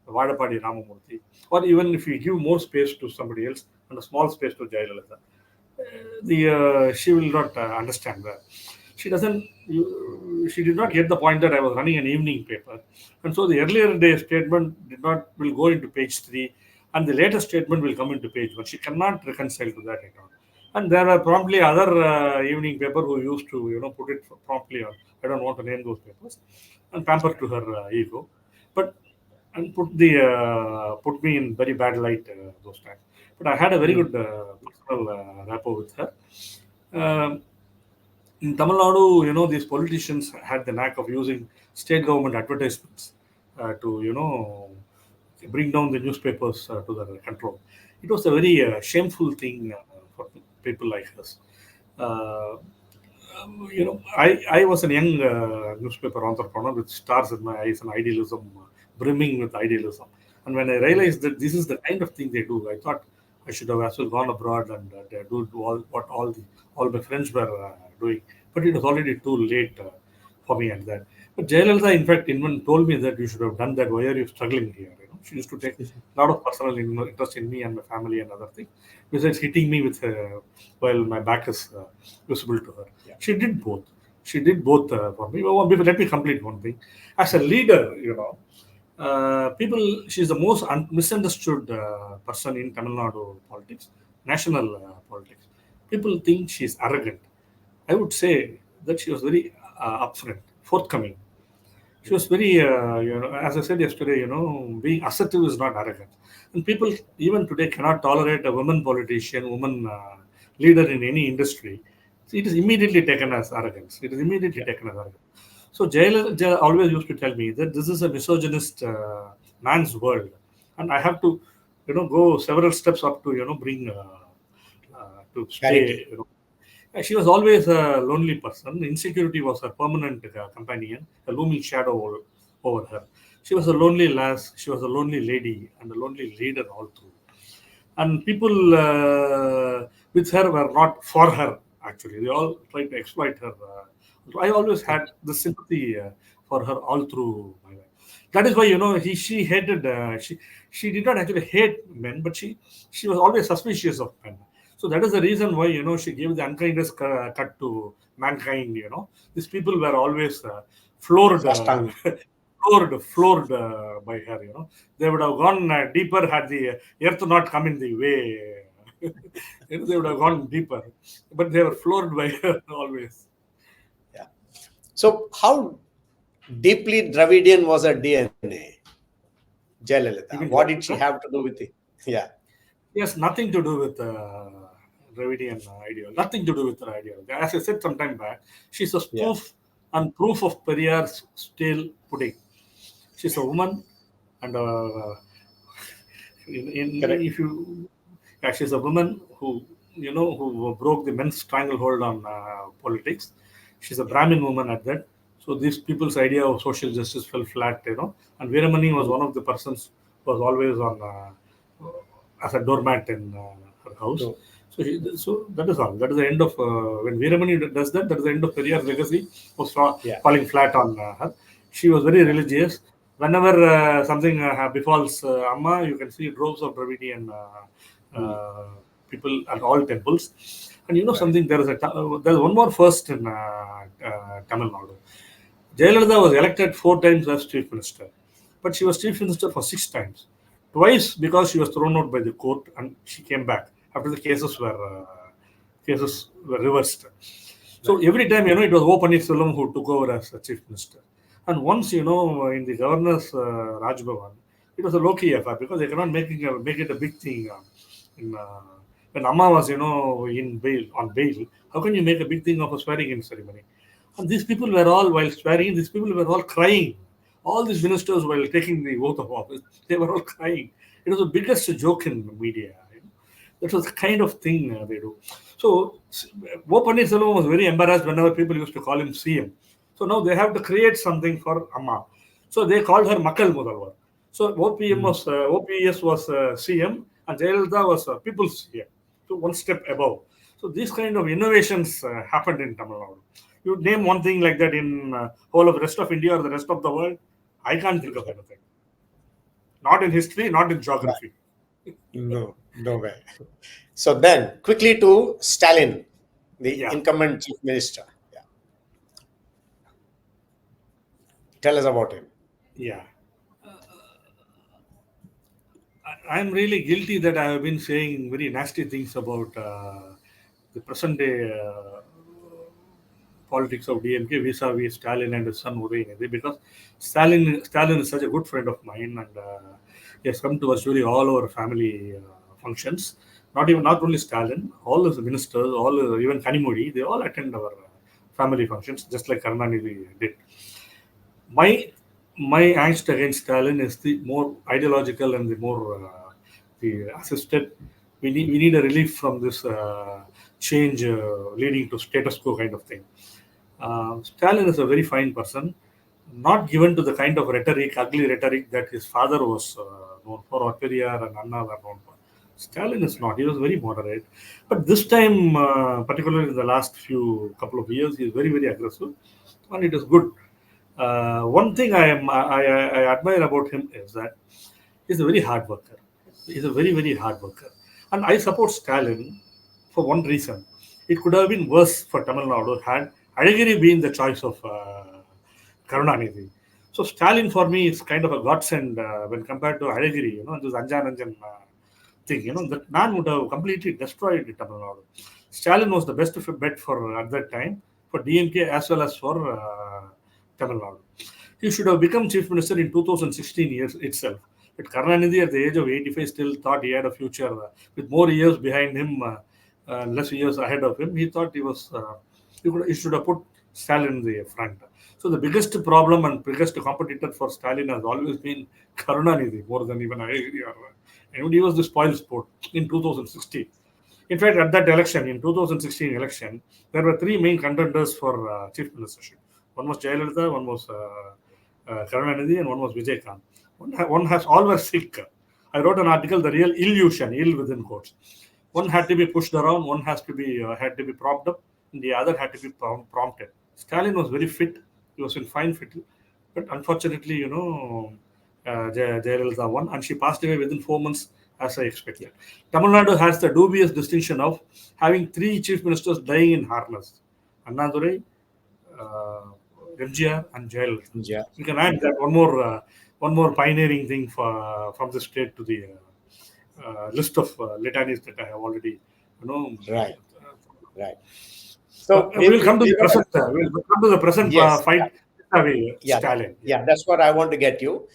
Vadapadi Ramamurthy, or even if we give more space to somebody else and a small space to Jayalalitha, she will not understand that. She did not get the point that I was running an evening paper, and so the earlier day statement will go into page 3, and the later statement will come into page 1. She cannot reconcile to that at all. And there are promptly other evening paper who used to put it promptly on. I don't want to name those papers, and pamper to her ego, but and put me in very bad light those times. But I had a very good personal rapport with her. In Tamil Nadu, these politicians had the knack of using state government advertisements to, bring down the newspapers to their control. It was a very shameful thing for me. people like us. Uh, I was a young newspaper entrepreneur with stars in my eyes and idealism, brimming with idealism. And when I realized that this is the kind of thing they do, I thought I should have as well gone abroad and do what all my friends were doing. But it was already too late for me at that. But Jayalalitha, in fact, even told me that you should have done that. Why are you struggling here? She used to take a lot of personal interest in me and my family and other things. Besides hitting me with while my back is visible to her. Yeah. She did both. She did both for me. Let me complete one thing. As a leader, she's the most misunderstood person in Tamil Nadu politics, national politics. People think she's arrogant. I would say that she was very upfront, forthcoming. She was very, as I said yesterday, being assertive is not arrogance. And people, even today, cannot tolerate a woman politician, woman leader in any industry. So it is immediately taken as arrogance. It is immediately taken as arrogance. So Jayalalitha always used to tell me that this is a misogynist man's world, and I have to, go several steps up to, bring to stay. She was always a lonely person. Insecurity was her permanent companion, a looming shadow over her. She was a lonely lass, she was a lonely lady, and a lonely leader all through. And people with her were not for her, actually. They all tried to exploit her. I always had the sympathy for her all through my life. That is why, she hated, she did not actually hate men, but she was always suspicious of men. So that is the reason why, she gave the unkindest cut to mankind, These people were always floored, Stung. floored by her, They would have gone deeper had the earth not come in the way. They would have gone deeper. But they were floored by her always. Yeah. So how deeply Dravidian was her DNA, Jayalalitha? Even What did she Jayalalitha? have to do with it? Yeah. Yes, nothing to do with Dravidian ideology. Nothing to do with her ideology. As I said some time back, she's a Yeah. spoof and proof of Periyar's stale pudding. She's a woman, and Correct. if you, yeah, she's a woman who broke the men's stranglehold on politics. She's a Brahmin woman at that. So these people's idea of social justice fell flat, And Veeramani was one of the persons who was always on as a doormat in her house. True. So that is all. That is the end of when Veeramani does that. That is the end of Periyar's legacy. Was Yeah. falling flat on her. She was very religious. Whenever something befalls Amma, you can see droves of Dravidian people at all temples. And Right. something, there is one more first in Tamil Nadu. Jayalalitha was elected 4 times as chief minister, but she was chief minister for 6 times. Twice because she was thrown out by the court, and she came back after the cases were reversed. So every time, it was O Pannirselvam who took over as chief minister. And once, in the governor's Raj Bhavan, it was a low-key affair because they cannot make it a big thing. When Amma was, on bail, how can you make a big thing of a swearing-in ceremony? And these people were all, while swearing, these people were all crying. All these ministers, while taking the oath of office, they were all crying. It was the biggest joke in the media. That was the kind of thing they do. So, O Pannirselvam was very embarrassed whenever people used to call him CM. So now they have to create something for Amma. So they called her Makkal Mudalvar. So OPS was CM and Jayalalitha was People's CM. So one step above. So these kind of innovations happened in Tamil Nadu. You name one thing like that in whole of the rest of India or the rest of the world, I can't think of anything. Not in history, not in geography. No way. So then, quickly to Stalin, the Yeah. incumbent chief minister. Yeah. Tell us about him. Yeah. I'm really guilty that I have been saying very nasty things about the present day politics of DMK vis-a-vis Stalin and his son Udayanithi, because Stalin is such a good friend of mine, and he has come to virtually all our family functions. Not only Stalin, all his ministers, even Kanimudi, they all attend our family functions, just like Karunanidhi did. My angst against Stalin is the more ideological and the more the assisted we need a relief from this change leading to status quo kind of thing. Stalin is a very fine person, not given to the kind of rhetoric, ugly rhetoric that his father was known for, or Periyar and Anna were known for. Stalin is not. He was very moderate. But this time, particularly in the last few couple of years, he is very, very aggressive, and it is good. One thing I admire about him is that he's a very hard worker. He's a very, very hard worker. And I support Stalin for one reason. It could have been worse for Tamil Nadu had Alagiri been the choice of Karunanidhi. So Stalin for me is kind of a godsend when compared to Alagiri, this Anjan thing. That man would have completely destroyed Tamil Nadu. Stalin was the best bet for at that time for DMK as well as for Tamil Nadu. He should have become chief minister in 2016 years itself. But Karunanidhi at the age of 85 still thought he had a future with more years behind him, less years ahead of him. He thought he should have put Stalin in the front. So the biggest problem and biggest competitor for Stalin has always been Karunanidhi, more than even Alagiri. And he was the spoil sport in 2016. In fact, at that election, in 2016 election, there were three main contenders for chief ministership. One was Jayalalitha, one was Karunanidhi, and one was Vijaykanth. One has all were sick. I wrote an article, the real illusion, ill within quotes. One had to be pushed around, one had to be propped up, and the other had to be prompted. Stalin was very fit. He was in fine fit, but unfortunately, Jayalalitha won, and she passed away within 4 months, as I expected. Tamil Nadu has the dubious distinction of having three chief ministers dying in harness: Annadurai, MGR, and Jayalalitha. Yeah. You can add that one more pioneering thing from the state to the list of litanies that I have already, Right. So we will come to the present. We'll come to the present fight. Stalin. Yeah, that's what I want to get you.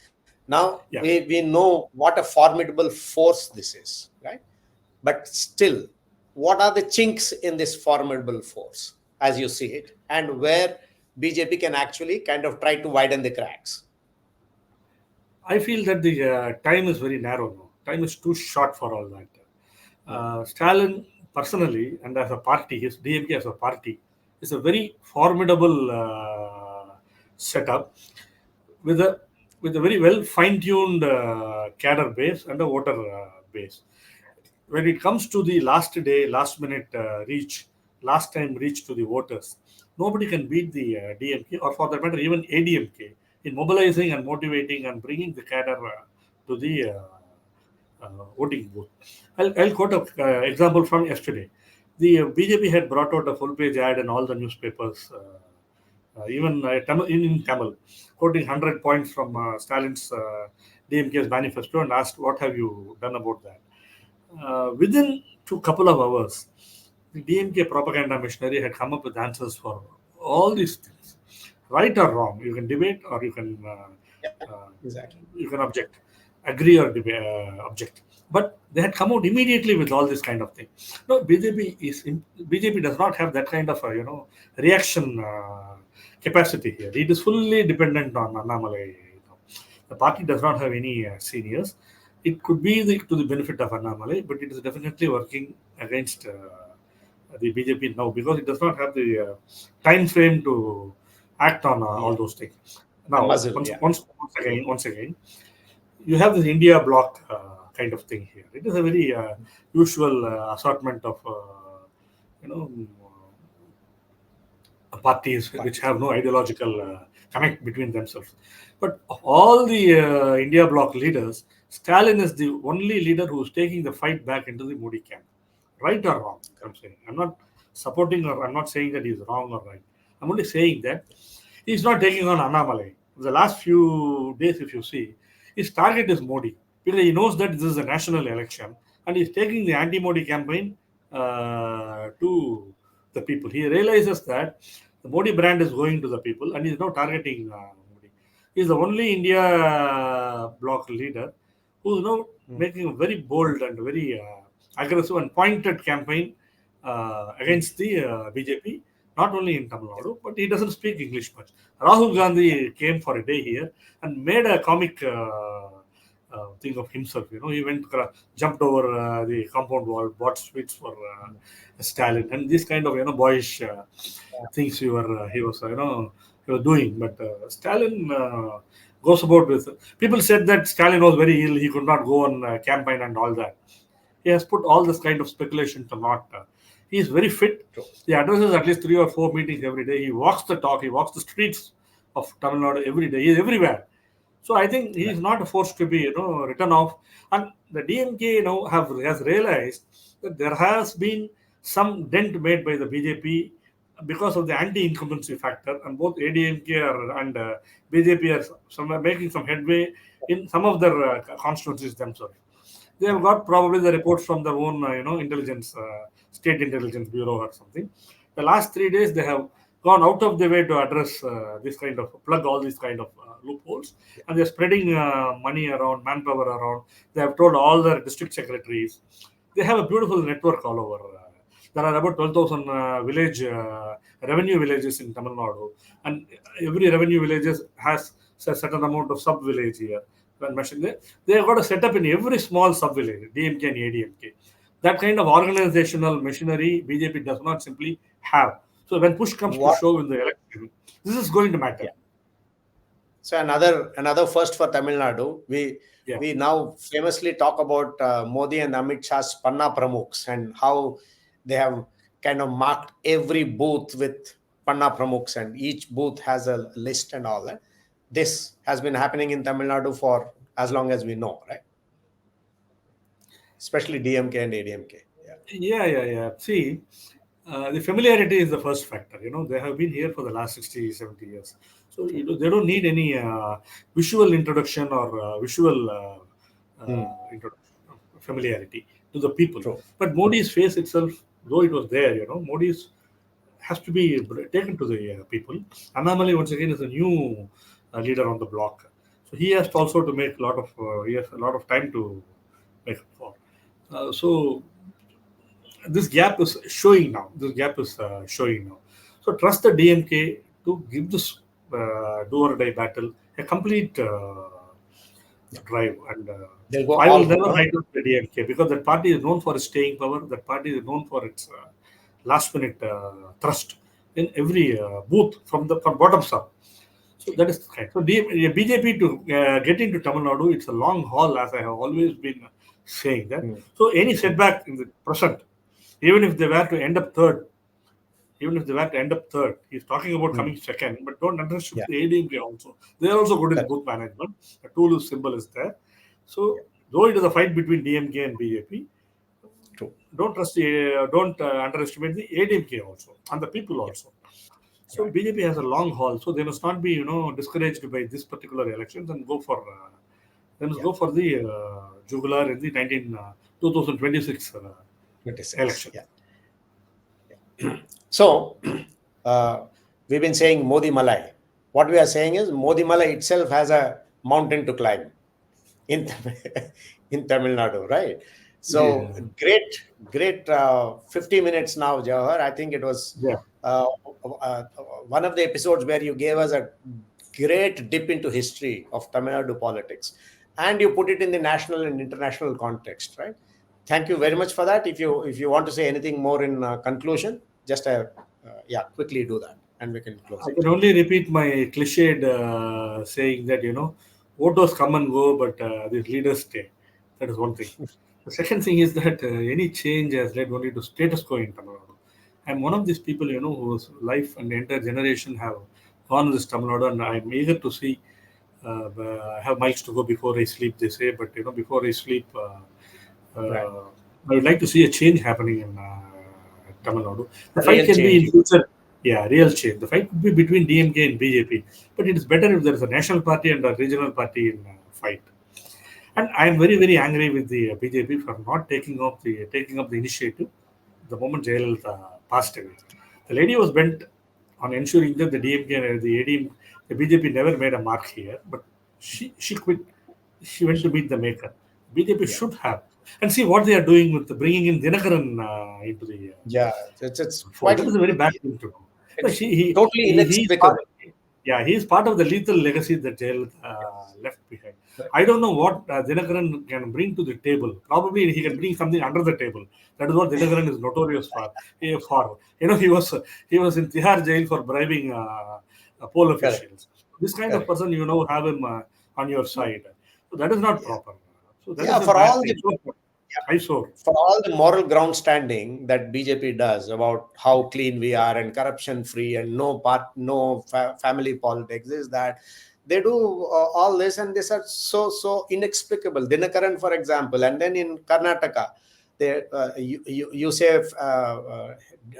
Now we know what a formidable force this is, right? But still, what are the chinks in this formidable force, as you see it, and where BJP can actually kind of try to widen the cracks? I feel that the time is very narrow now. Time is too short for all that. Stalin, personally, and as a party, his DMK as a party, is a very formidable setup with a very well fine-tuned cadre base and a voter base. When it comes to the last minute last time reach to the voters, nobody can beat the DMK, or for that matter, even ADMK, in mobilizing and motivating and bringing the cadre to the voting booth. I'll quote an example from yesterday. The BJP had brought out a full-page ad in all the newspapers, even in Tamil, quoting 100 points from Stalin's DMK's manifesto, and asked, "What have you done about that?" Within a couple of hours, the DMK propaganda machinery had come up with answers for all these things, right or wrong. You can debate, or you can you can object, agree or object. But they had come out immediately with all this kind of thing. No, BJP does not have that kind of reaction capacity here. It is fully dependent on Annamalai. The party does not have any seniors. It could be to the benefit of Annamalai, but it is definitely working against the BJP now, because it does not have the time frame to act on all those things. Now, once again, you have this India bloc kind of thing here. It is a very usual assortment of parties which have no ideological connect between themselves. But of all the India bloc leaders, Stalin is the only leader who is taking the fight back into the Modi camp. Right or wrong, I'm saying. I'm not supporting, or I'm not saying that he's wrong or right. I'm only saying that he's not taking on Annamalai. The last few days, if you see, his target is Modi, because he knows that this is a national election, and he's taking the anti-Modi campaign to the people. He realizes that the Modi brand is going to the people, and he's now targeting Modi. He's the only India bloc leader who is now making a very bold and very aggressive and pointed campaign against the BJP, not only in Tamil Nadu, but he doesn't speak English much. Rahul Gandhi came for a day here and made a comic think of himself. He went jumped over the compound wall, bought sweets for Stalin, and this kind of boyish things he was doing. But Stalin goes about with people said that Stalin was very ill, he could not go on campaign and all that. He has put all this kind of speculation to naught. He is very fit. He addresses at least 3 or 4 meetings every day. He walks the talk. He walks the streets of Tamil Nadu every day. He is everywhere. So I think he is not a force to be, written off. And the DMK, has realized that there has been some dent made by the BJP because of the anti-incumbency factor, and both ADMK and BJP are making some headway in some of their constituencies themselves. They have got probably the reports from their own, intelligence, state intelligence bureau or something. The last 3 days, they have gone out of the way to address this kind of plug all these kind of loopholes, and they're spreading money around, manpower around. They have told all their district secretaries. They have a beautiful network all over. There are about 12,000 revenue villages in Tamil Nadu, and every revenue village has a certain amount of sub village here. They have got a setup in every small sub village, DMK and ADMK. That kind of organizational machinery BJP does not simply have. So when push comes to shove in the election, this is going to matter. So another first for Tamil Nadu. We now famously talk about Modi and Amit Shah's Panna Pramukhs and how they have kind of marked every booth with Panna Pramukhs, and each booth has a list and all that. This has been happening in Tamil Nadu for as long as we know, right? Especially DMK and ADMK. Yeah. See, the familiarity is the first factor. They have been here for the last 60, 70 years. So they don't need any visual introduction or visual familiarity to the people. True. But Modi's face itself, though it was there, Modi's has to be taken to the people. Annamalai, once again, is a new leader on the block. So he has also to make he has a lot of time to make up for. So this gap is showing now. So trust the DMK to give this do or die battle a complete drive. And I will never write up the DMK because that party is known for its staying power. That party is known for its last minute thrust in every booth from bottoms up. So that is kind. So BJP to get into Tamil Nadu, it's a long haul, as I have always been saying that. So any setback in the present, even if they were to end up third, he's talking about coming second, but don't underestimate the ADMK also. They are also good in booth management. The tool symbol is there. So though it is a fight between DMK and BJP, don't underestimate the ADMK also and the people also. So BJP has a long haul, so they must not be discouraged by this particular elections and go for the jugular in the 2026 election. So we've been saying Modi Malai. What we are saying is Modi Malai itself has a mountain to climb in Tamil Nadu, right? So great 50 minutes now, Jawahar. I think it was one of the episodes where you gave us a great dip into history of Tamil Nadu politics, and you put it in the national and international context, right? Thank you very much for that. If you want to say anything more in conclusion, just quickly do that, and we can close. I can only repeat my cliched saying that voters come and go, but these leaders stay. That is one thing. The second thing is that any change has led only to status quo in Tamil Nadu. I'm one of these people, whose life and the entire generation have gone to this Tamil Nadu, and I'm eager to see. I have miles to go before I sleep, they say, but before I sleep, I would like to see a change happening in Tamil Nadu. The fight can be in future. Yeah, real change. The fight could be between DMK and BJP, but it is better if there is a national party and a regional party in fight. And I am very, very angry with the BJP for not taking up the initiative the moment Jayalalitha passed away. The lady was bent on ensuring that the DMK and the BJP never made a mark here, but she quit. She went to meet the maker. BJP should have. And see what they are doing with bringing in Dinakaran into the. It's quite. That is a very bad thing to do. Totally inexplicable. He is part of the lethal legacy that Jayalalitha left behind. I don't know what Dinakaran can bring to the table. Probably he can bring something under the table. That is what Dinakaran is notorious for. He was in Tihar jail for bribing poll Correct. officials. This kind of Correct. person, have him on your side. So that is not Yeah. proper. So that Yeah. is a bad thing. So, Yeah, eyesore. for all the moral ground standing that BJP does about how clean we are and corruption free and no family politics, is that they do all this, and these are so inexplicable. Dinakaran, for example, and then in Karnataka, you say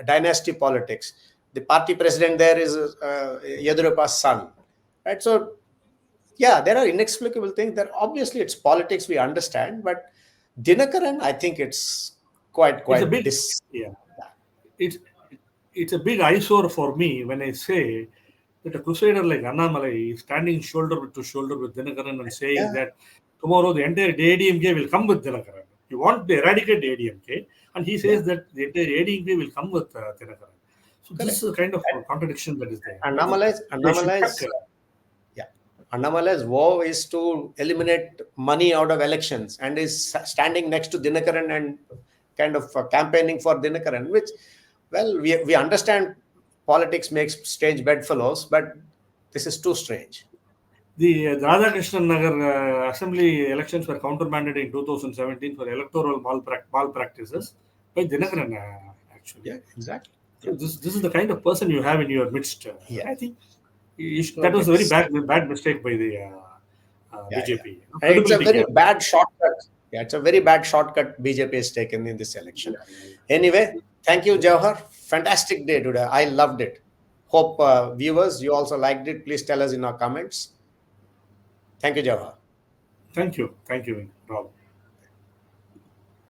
dynasty politics. The party president there is Yedurappa's son, right? So yeah, there are inexplicable things. That obviously it's politics, we understand, but Dinakaran, I think it's It's a quite big, yeah. It's it's a big eyesore for me when I say that a crusader like Annamalai is standing shoulder to shoulder with Dinakaran and saying yeah, that tomorrow the entire ADMK will come with Dinakaran. You want to eradicate ADMK, and he yeah, says that the entire ADMK will come with Dinakaran. So this correct. is a kind of contradiction that is there. I think they should check. Annamalai's yeah, Annamalai's vow is to eliminate money out of elections, and is standing next to Dinakaran and kind of campaigning for Dinakaran, which, well, we understand politics makes strange bedfellows, but this is too strange. The Radhakrishnan Nagar assembly elections were countermanded in 2017 for electoral malpractices by Dinakaran, actually. Yeah, exactly. So Yeah, this is the kind of person you have in your midst. yeah. I think that Look, was a very it's bad mistake by the yeah, yeah. BJP. And it's a Credibility very gap. bad shortcut. Yeah, it's a very bad shortcut BJP has taken in this election. Anyway, thank you, Jawahar. Fantastic day today. I loved it. Hope viewers, you also liked it. Please tell us in our comments. Thank you, Jawahar. Thank you, Rob.